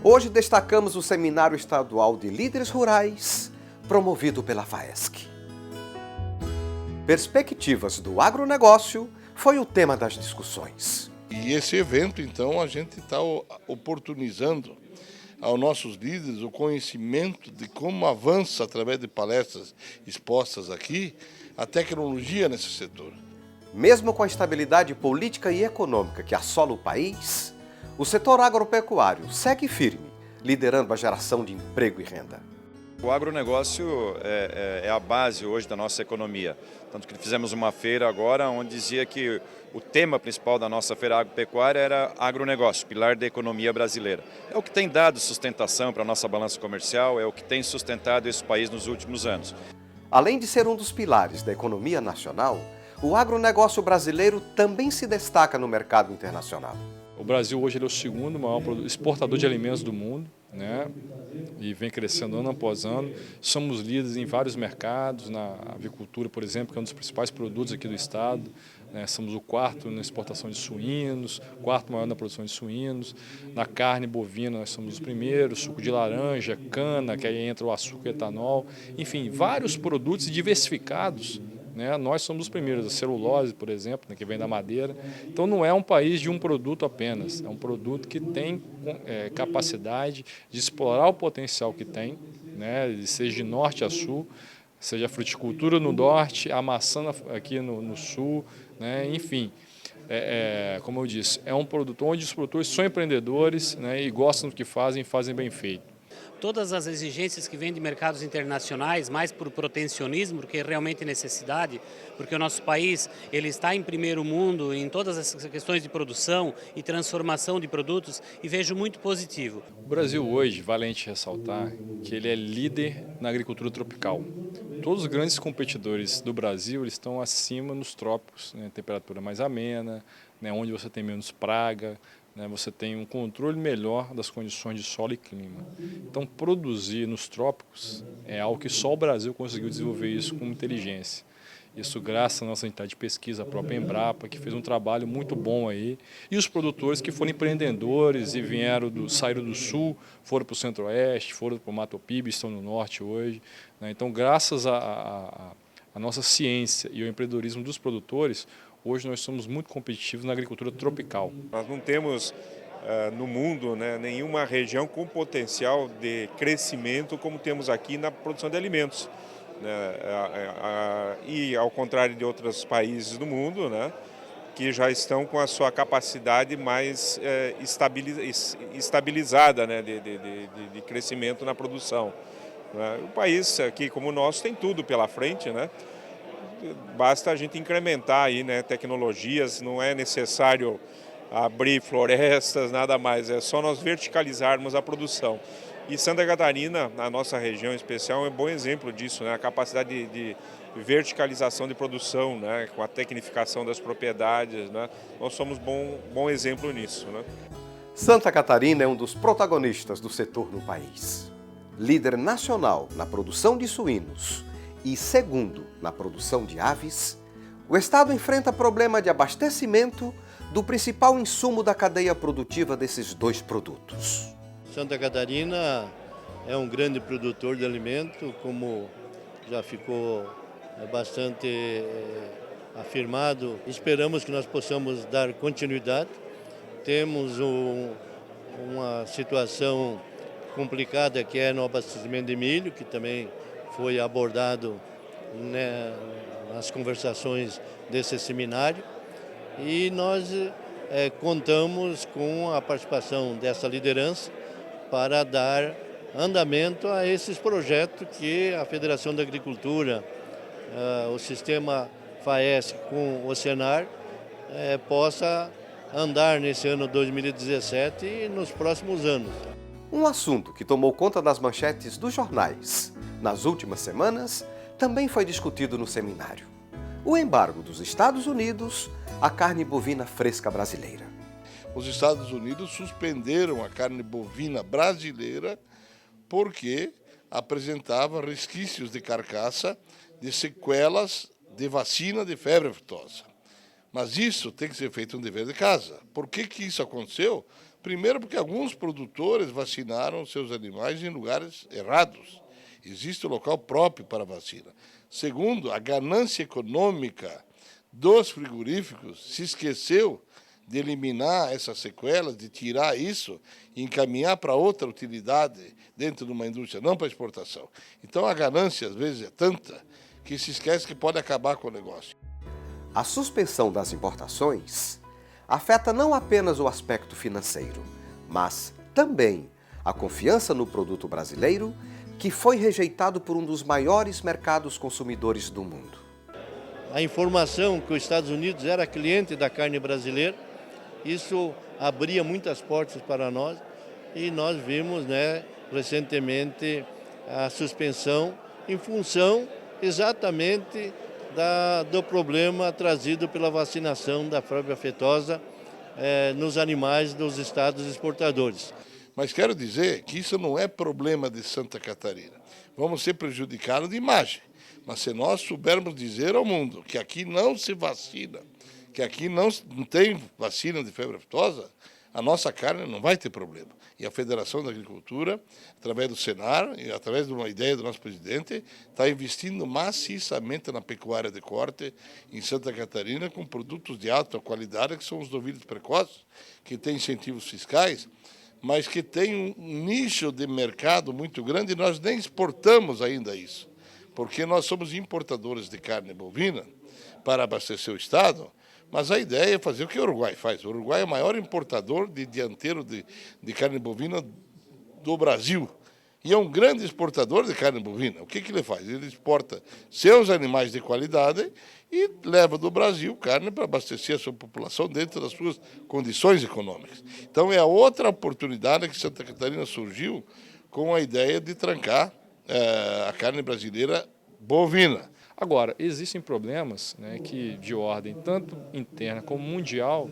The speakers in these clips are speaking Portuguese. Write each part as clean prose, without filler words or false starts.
Hoje destacamos o Seminário Estadual de Líderes Rurais, promovido pela FAESC. Perspectivas do agronegócio foi o tema das discussões. E esse evento, então, a gente está oportunizando aos nossos líderes o conhecimento de como avança, através de palestras expostas aqui, a tecnologia nesse setor. Mesmo com a estabilidade política e econômica que assola o país, o setor agropecuário segue firme, liderando a geração de emprego e renda. O agronegócio é a base hoje da nossa economia. Tanto que fizemos uma feira agora onde dizia que o tema principal da nossa feira agropecuária era agronegócio, pilar da economia brasileira. É o que tem dado sustentação para a nossa balança comercial, é o que tem sustentado esse país nos últimos anos. Além de ser um dos pilares da economia nacional, o agronegócio brasileiro também se destaca no mercado internacional. O Brasil hoje é o segundo maior exportador de alimentos do mundo, né? E vem crescendo ano após ano. Somos líderes em vários mercados, na avicultura, por exemplo, que é um dos principais produtos aqui do estado. Né? Somos o quarto na exportação de suínos, quarto maior na produção de suínos. Na carne bovina nós somos os primeiros, suco de laranja, cana, que aí entra o açúcar e etanol. Enfim, vários produtos diversificados. Nós somos os primeiros, a celulose, por exemplo, que vem da madeira. Então não é um país de um produto apenas, é um produto que tem capacidade de explorar o potencial que tem, seja de norte a sul, seja a fruticultura no norte, a maçã aqui no sul, enfim. Como eu disse, é um produto onde os produtores são empreendedores e gostam do que fazem e fazem bem feito. Todas as exigências que vêm de mercados internacionais, mais por protecionismo, porque é realmente necessidade, porque o nosso país ele está em primeiro mundo em todas essas questões de produção e transformação de produtos e vejo muito positivo. O Brasil hoje, vale a gente ressaltar, que ele é líder na agricultura tropical. Todos os grandes competidores do Brasil eles estão acima nos trópicos, temperatura mais amena, onde você tem menos praga, você tem um controle melhor das condições de solo e clima. Então, produzir nos trópicos é algo que só o Brasil conseguiu desenvolver isso com inteligência. Isso graças à nossa entidade de pesquisa, a própria Embrapa, que fez um trabalho muito bom aí. E os produtores que foram empreendedores e saíram do sul, foram para o centro-oeste, foram para o Mato Piba, estão no norte hoje. Então, graças à nossa ciência e ao empreendedorismo dos produtores, hoje nós somos muito competitivos na agricultura tropical. Nós não temos no mundo nenhuma região com potencial de crescimento como temos aqui na produção de alimentos. E ao contrário de outros países do mundo, que já estão com a sua capacidade mais estabilizada de crescimento na produção. O país aqui como o nosso tem tudo pela frente, basta a gente incrementar aí, tecnologias, não é necessário abrir florestas, nada mais, é só nós verticalizarmos a produção. E Santa Catarina, a nossa região em especial, é um bom exemplo disso, a capacidade de verticalização de produção, com a tecnificação das propriedades, nós somos bom exemplo nisso. Santa Catarina é um dos protagonistas do setor no país. Líder nacional na produção de suínos e segundo na produção de aves, o estado enfrenta problema de abastecimento do principal insumo da cadeia produtiva desses dois produtos. Santa Catarina é um grande produtor de alimento, como já ficou bastante afirmado. Esperamos que nós possamos dar continuidade. Temos uma situação complicada que é no abastecimento de milho, que também foi abordado nas conversações desse seminário. E nós contamos com a participação dessa liderança para dar andamento a esses projetos que a Federação da Agricultura, o sistema FAESC com o Senar, possa andar nesse ano 2017 e nos próximos anos. Um assunto que tomou conta das manchetes dos jornais nas últimas semanas também foi discutido no seminário: o embargo dos Estados Unidos à carne bovina fresca brasileira. Os Estados Unidos suspenderam a carne bovina brasileira porque apresentava resquícios de carcaça de sequelas de vacina de febre aftosa. Mas isso tem que ser feito um dever de casa. Por que isso aconteceu? Primeiro porque alguns produtores vacinaram seus animais em lugares errados. Existe um local próprio para a vacina. Segundo, a ganância econômica dos frigoríficos se esqueceu de eliminar essas sequelas, de tirar isso e encaminhar para outra utilidade dentro de uma indústria, não para exportação. Então a ganância, às vezes, é tanta que se esquece que pode acabar com o negócio. A suspensão das importações afeta não apenas o aspecto financeiro, mas também a confiança no produto brasileiro, que foi rejeitado por um dos maiores mercados consumidores do mundo. A informação que os Estados Unidos era cliente da carne brasileira, isso abria muitas portas para nós e nós vimos, recentemente a suspensão em função exatamente do problema trazido pela vacinação da febre aftosa nos animais dos estados exportadores. Mas quero dizer que isso não é problema de Santa Catarina. Vamos ser prejudicados de imagem. Mas se nós soubermos dizer ao mundo que aqui não se vacina, que aqui não tem vacina de febre aftosa, a nossa carne não vai ter problema. E a Federação da Agricultura, através do Senar e através de uma ideia do nosso presidente, está investindo maciçamente na pecuária de corte em Santa Catarina com produtos de alta qualidade, que são os novilhos precoces, que têm incentivos fiscais, mas que tem um nicho de mercado muito grande e nós nem exportamos ainda isso, porque nós somos importadores de carne bovina para abastecer o Estado, mas a ideia é fazer o que o Uruguai faz. O Uruguai é o maior importador de dianteiro de carne bovina do Brasil e é um grande exportador de carne bovina. O que ele faz? Ele exporta seus animais de qualidade e leva do Brasil carne para abastecer a sua população dentro das suas condições econômicas. Então é a outra oportunidade que Santa Catarina surgiu com a ideia de trancar a carne brasileira bovina. Agora, existem problemas de ordem tanto interna como mundial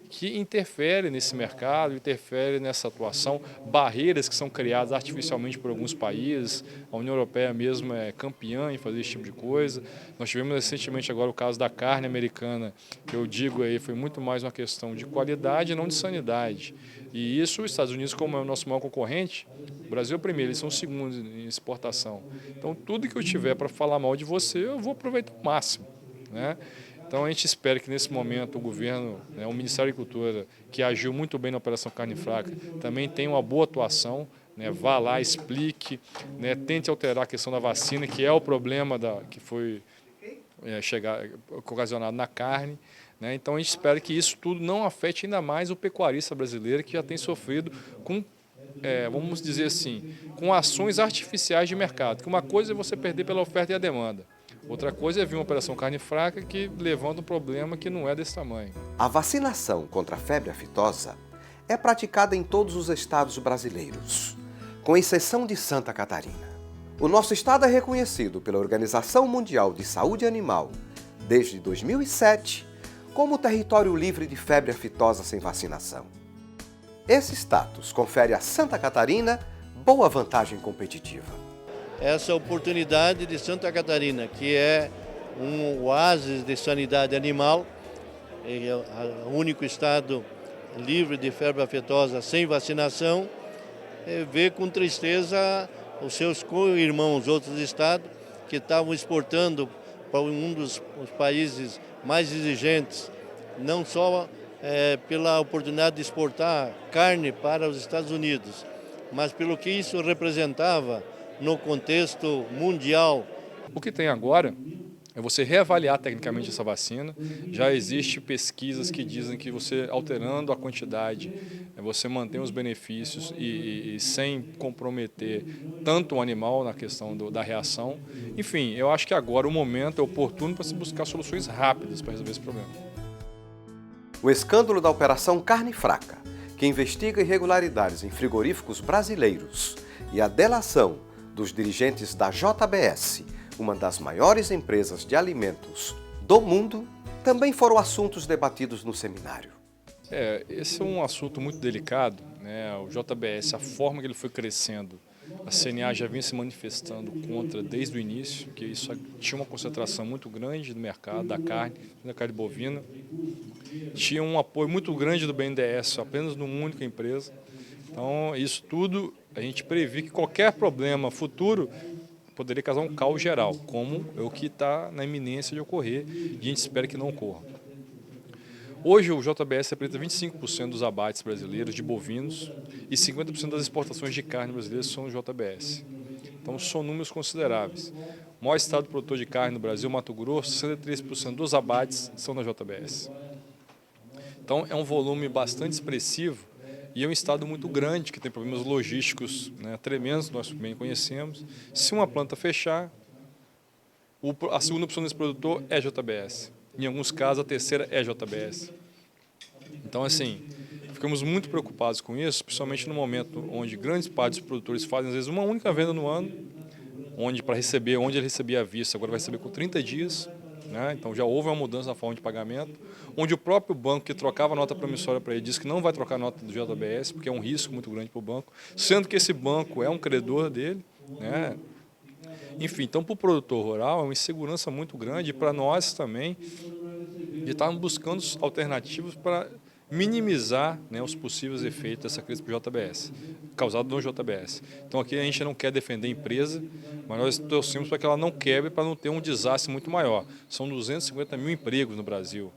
que interferem nesse mercado, interferem nessa atuação, barreiras que são criadas artificialmente por alguns países. A União Europeia mesmo é campeã em fazer esse tipo de coisa. Nós tivemos recentemente agora o caso da carne americana, que eu digo aí foi muito mais uma questão de qualidade e não de sanidade. E isso os Estados Unidos, como é o nosso maior concorrente, o Brasil é o primeiro, eles são os segundos em exportação. Então tudo que eu tiver para falar mal de você, eu vou aproveitar o máximo, Então a gente espera que nesse momento o governo, o Ministério da Agricultura, que agiu muito bem na Operação Carne Fraca, também tenha uma boa atuação, vá lá, explique, tente alterar a questão da vacina, que é o problema que foi ocasionado na carne. Então a gente espera que isso tudo não afete ainda mais o pecuarista brasileiro, que já tem sofrido com, vamos dizer assim, com ações artificiais de mercado. Que uma coisa é você perder pela oferta e a demanda. Outra coisa é vir uma operação carne fraca que levanta um problema que não é desse tamanho. A vacinação contra a febre aftosa é praticada em todos os estados brasileiros, com exceção de Santa Catarina. O nosso estado é reconhecido pela Organização Mundial de Saúde Animal desde 2007 como território livre de febre aftosa sem vacinação. Esse status confere a Santa Catarina boa vantagem competitiva. Essa oportunidade de Santa Catarina, que é um oásis de sanidade animal, é o único estado livre de febre aftosa sem vacinação, vê com tristeza os seus co-irmãos, outros estados, que estavam exportando para um dos países mais exigentes, não só pela oportunidade de exportar carne para os Estados Unidos, mas pelo que isso representava no contexto mundial. O que tem agora é você reavaliar tecnicamente essa vacina. Já existem pesquisas que dizem que você alterando a quantidade, você mantém os benefícios e sem comprometer tanto o animal na questão da reação. Enfim, eu acho que agora o momento é oportuno para se buscar soluções rápidas para resolver esse problema. O escândalo da Operação Carne Fraca, que investiga irregularidades em frigoríficos brasileiros, e a delação dos dirigentes da JBS, uma das maiores empresas de alimentos do mundo, também foram assuntos debatidos no seminário. Esse é um assunto muito delicado, O JBS, a forma que ele foi crescendo, a CNA já vinha se manifestando contra desde o início, que isso tinha uma concentração muito grande no mercado da carne bovina. tinha um apoio muito grande do BNDES, apenas numa única empresa. Então, isso tudo a gente prevê que qualquer problema futuro poderia causar um caos geral, como é o que está na iminência de ocorrer, e a gente espera que não ocorra. Hoje o JBS representa 25% dos abates brasileiros de bovinos e 50% das exportações de carne brasileiras são do JBS. Então são números consideráveis. O maior estado produtor de carne no Brasil, Mato Grosso, 63% dos abates são da JBS. Então é um volume bastante expressivo e é um estado muito grande, que tem problemas logísticos, né, tremendos, nós bem conhecemos. Se uma planta fechar, a segunda opção desse produtor é JBS. Em alguns casos, a terceira é JBS. Então, assim, ficamos muito preocupados com isso, principalmente no momento onde grandes partes dos produtores fazem, às vezes, uma única venda no ano, onde ele recebia à vista, agora vai receber com 30 dias. Né? Então, já houve uma mudança na forma de pagamento, onde o próprio banco que trocava a nota promissória para ele disse que não vai trocar a nota do JBS, porque é um risco muito grande para o banco, sendo que esse banco é um credor dele, né? Enfim, então para o produtor rural é uma insegurança muito grande e para nós também, de estarmos buscando alternativas para minimizar, né, os possíveis efeitos dessa crise para o JBS, causado no JBS. Então aqui a gente não quer defender a empresa, mas nós torcemos para que ela não quebre, para não ter um desastre muito maior. São 250 mil empregos no Brasil.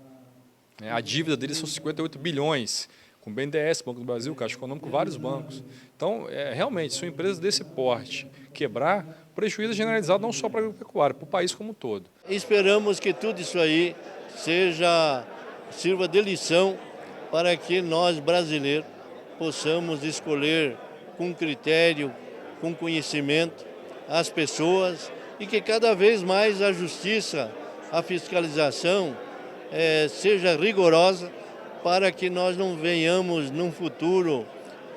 A dívida deles são 58 bilhões, com o BNDES, Banco do Brasil, Caixa Econômica, vários bancos. Então, realmente, se uma empresa desse porte quebrar, prejuízo generalizado não só para a agropecuária, para o país como um todo. Esperamos que tudo isso aí sirva de lição para que nós, brasileiros, possamos escolher com critério, com conhecimento, as pessoas e que cada vez mais a justiça, a fiscalização seja rigorosa para que nós não venhamos, num futuro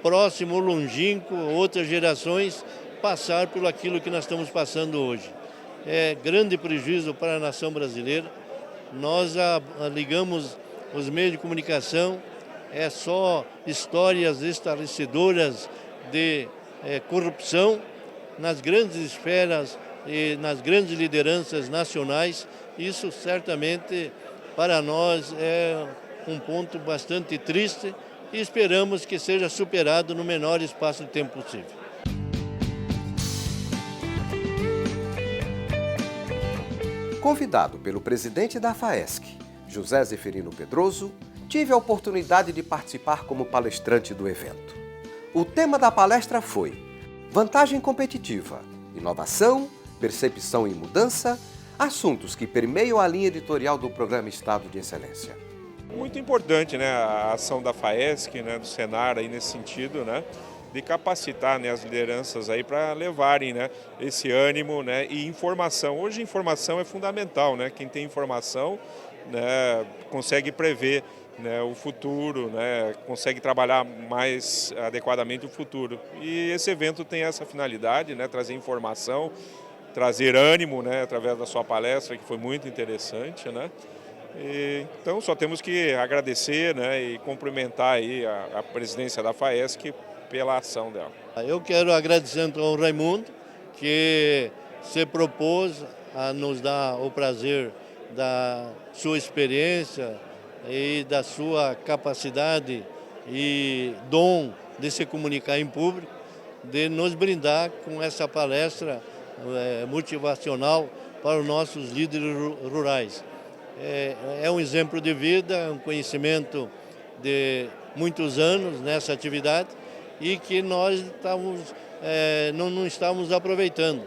próximo ou longínquo, outras gerações, passar por aquilo que nós estamos passando hoje. É grande prejuízo para a nação brasileira. Nós ligamos os meios de comunicação, é só histórias estarrecedoras de corrupção nas grandes esferas e nas grandes lideranças nacionais. Isso certamente para nós é um ponto bastante triste e esperamos que seja superado no menor espaço de tempo possível. Convidado pelo presidente da FAESC, José Zeferino Pedroso, tive a oportunidade de participar como palestrante do evento. O tema da palestra foi Vantagem competitiva, inovação, percepção e mudança, assuntos que permeiam a linha editorial do programa Estado de Excelência. Muito importante, né, a ação da FAESC, né, do Senar aí nesse sentido, né, de capacitar, né, as lideranças aí para levarem, né, esse ânimo, né, e informação. Hoje informação é fundamental, né? Quem tem informação, né, consegue prever, né, o futuro, né, consegue trabalhar mais adequadamente o futuro. E esse evento tem essa finalidade, né, trazer informação, trazer ânimo, né, através da sua palestra, que foi muito interessante, né? Então só temos que agradecer, né, e cumprimentar aí a presidência da FAESC pela ação dela. Eu quero agradecer então ao Raimundo, que se propôs a nos dar o prazer da sua experiência e da sua capacidade e dom de se comunicar em público, de nos brindar com essa palestra motivacional para os nossos líderes rurais. É um exemplo de vida, um conhecimento de muitos anos nessa atividade e que nós não estamos aproveitando.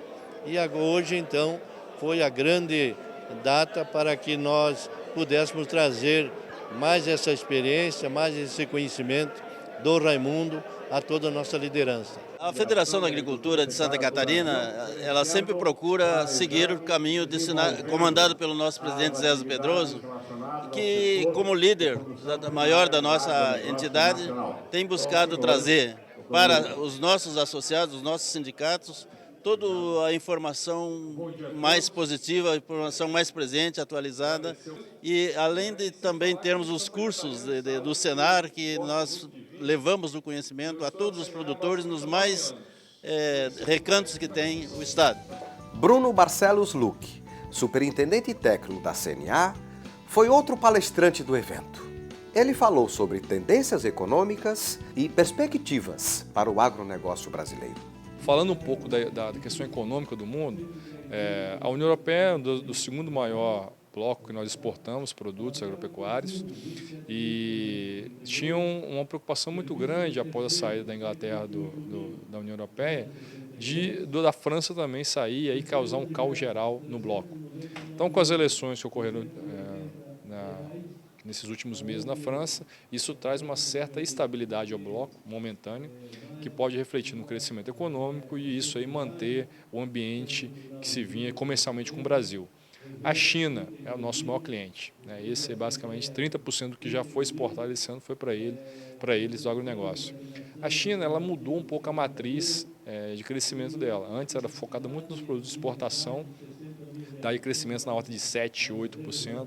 E hoje, então, foi a grande data para que nós pudéssemos trazer mais essa experiência, mais esse conhecimento do Raimundo a toda a nossa liderança. A Federação da Agricultura de Santa Catarina, ela sempre procura seguir o caminho comandado pelo nosso presidente Zé Pedroso, que como líder maior da nossa entidade, tem buscado trazer para os nossos associados, os nossos sindicatos, toda a informação mais positiva, a informação mais presente, atualizada, e além de também termos os cursos do Senar, que nós levamos o conhecimento a todos os produtores nos mais recantos que tem o Estado. Bruno Barcelos Luque, superintendente técnico da CNA, foi outro palestrante do evento. Ele falou sobre tendências econômicas e perspectivas para o agronegócio brasileiro. Falando um pouco da questão econômica do mundo, a União Europeia é do segundo maior bloco que nós exportamos produtos agropecuários e tinham uma preocupação muito grande após a saída da Inglaterra da União Europeia da França também sair e causar um caos geral no bloco. Então, com as eleições que ocorreram nesses últimos meses na França, isso traz uma certa estabilidade ao bloco, momentânea, que pode refletir no crescimento econômico e isso aí manter o ambiente que se vinha comercialmente com o Brasil. A China é o nosso maior cliente, né? Esse é basicamente 30% do que já foi exportado esse ano foi para eles do agronegócio. A China ela mudou um pouco a matriz de crescimento dela. Antes era focada muito nos produtos de exportação, daí crescimentos na ordem de 7%, 8%.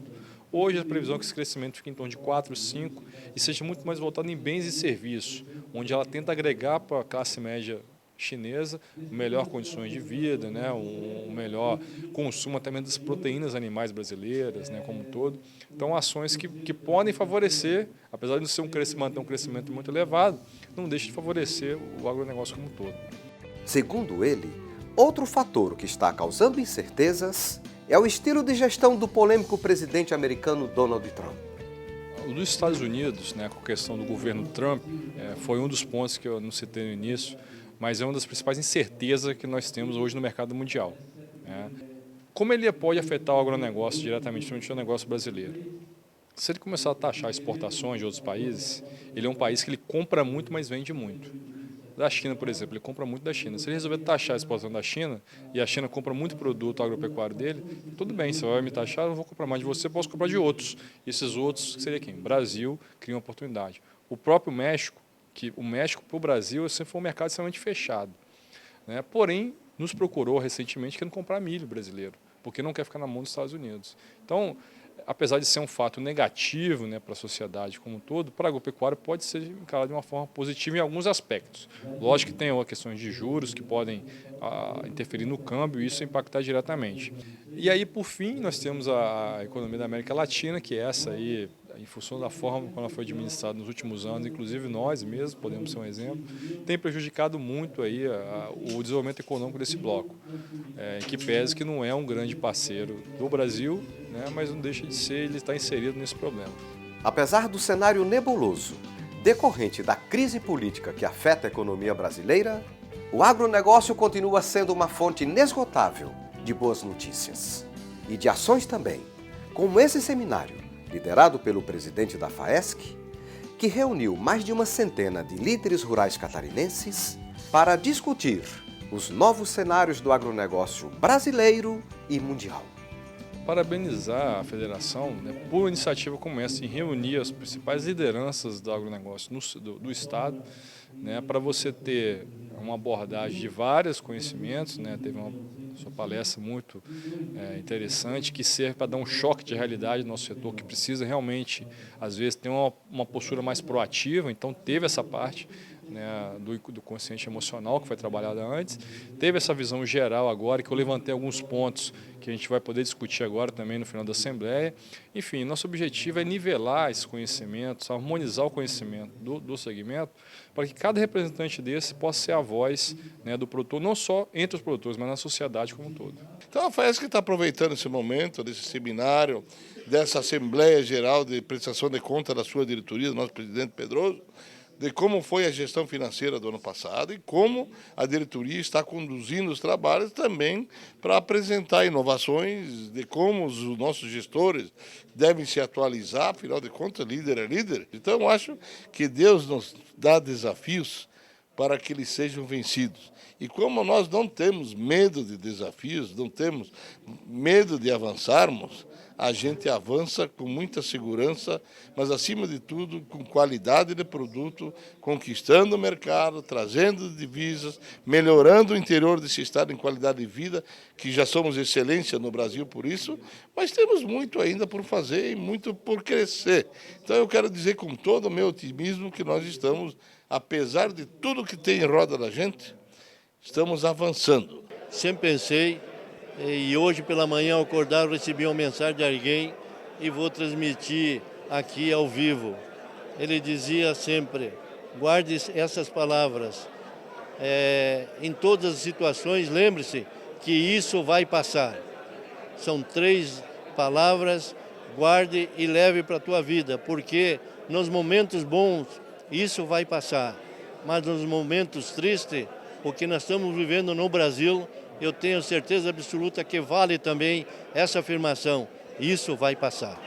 Hoje a previsão é que esse crescimento fique em torno de 4%, 5% e seja muito mais voltado em bens e serviços, onde ela tenta agregar para a classe média chinesa melhor condições de vida, né, um melhor consumo até mesmo das proteínas animais brasileiras, né, como um todo. Então, ações que podem favorecer, apesar de não ser manter um crescimento muito elevado, não deixa de favorecer o agronegócio como um todo. Segundo ele, outro fator que está causando incertezas é o estilo de gestão do polêmico presidente americano Donald Trump. O dos Estados Unidos, né, com a questão do governo Trump, foi um dos pontos que eu não citei no início, mas é uma das principais incertezas que nós temos hoje no mercado mundial, né? Como ele pode afetar o agronegócio diretamente, principalmente o negócio brasileiro? Se ele começar a taxar exportações de outros países, ele é um país que ele compra muito, mas vende muito. Da China, por exemplo, ele compra muito da China. Se ele resolver taxar a exportação da China, e a China compra muito produto agropecuário dele, tudo bem, você vai me taxar, eu não vou comprar mais de você, posso comprar de outros. E esses outros, seria quem? Brasil, cria uma oportunidade. O próprio México, que o México para o Brasil sempre foi um mercado extremamente fechado, né? Porém, nos procurou recentemente querendo comprar milho brasileiro, porque não quer ficar na mão dos Estados Unidos. Então, apesar de ser um fato negativo, né, para a sociedade como um todo, para a agropecuária pode ser encarado de uma forma positiva em alguns aspectos. Lógico que tem questões de juros que podem interferir no câmbio e isso impactar diretamente. E aí, por fim, nós temos a economia da América Latina, que é essa aí, em função da forma como ela foi administrada nos últimos anos, inclusive nós mesmos, podemos ser um exemplo, tem prejudicado muito aí o desenvolvimento econômico desse bloco, em que pese que não é um grande parceiro do Brasil, né, mas não deixa de ser, ele está inserido nesse problema. Apesar do cenário nebuloso decorrente da crise política que afeta a economia brasileira, o agronegócio continua sendo uma fonte inesgotável de boas notícias e de ações também, como esse seminário, liderado pelo presidente da FAESC, que reuniu mais de uma centena de líderes rurais catarinenses para discutir os novos cenários do agronegócio brasileiro e mundial. Parabenizar a federação, né, por iniciativa como essa, em reunir as principais lideranças do agronegócio do Estado, né, para você ter uma abordagem de vários conhecimentos, né, teve uma sua palestra muito interessante, que serve para dar um choque de realidade no nosso setor, que precisa realmente, às vezes, ter uma postura mais proativa, então teve essa parte, né, do consciente emocional que foi trabalhada antes, teve essa visão geral agora, que eu levantei alguns pontos que a gente vai poder discutir agora também no final da Assembleia. Enfim, nosso objetivo é nivelar esses conhecimentos, harmonizar o conhecimento do segmento, para que cada representante desse possa ser a voz, né, do produtor, não só entre os produtores, mas na sociedade como um todo. Então a FAESC está aproveitando esse momento, desse seminário, dessa Assembleia Geral de Prestação de Contas da sua diretoria, do nosso presidente Pedroso, de como foi a gestão financeira do ano passado e como a diretoria está conduzindo os trabalhos também para apresentar inovações de como os nossos gestores devem se atualizar, afinal de contas, líder é líder. Então, eu acho que Deus nos dá desafios para que eles sejam vencidos. E como nós não temos medo de desafios, não temos medo de avançarmos, a gente avança com muita segurança, mas, acima de tudo, com qualidade de produto, conquistando o mercado, trazendo divisas, melhorando o interior desse estado em qualidade de vida, que já somos excelência no Brasil por isso, mas temos muito ainda por fazer e muito por crescer. Então, eu quero dizer com todo o meu otimismo que nós estamos, apesar de tudo que tem em roda da gente, estamos avançando. Sempre pensei, e hoje pela manhã ao acordar eu recebi uma mensagem de alguém e vou transmitir aqui ao vivo. ele dizia sempre, guarde essas palavras. Em todas as situações, lembre-se que isso vai passar. São 3 palavras, guarde e leve para a tua vida, porque nos momentos bons isso vai passar, mas nos momentos tristes, o que nós estamos vivendo no Brasil, eu tenho certeza absoluta que vale também essa afirmação, isso vai passar.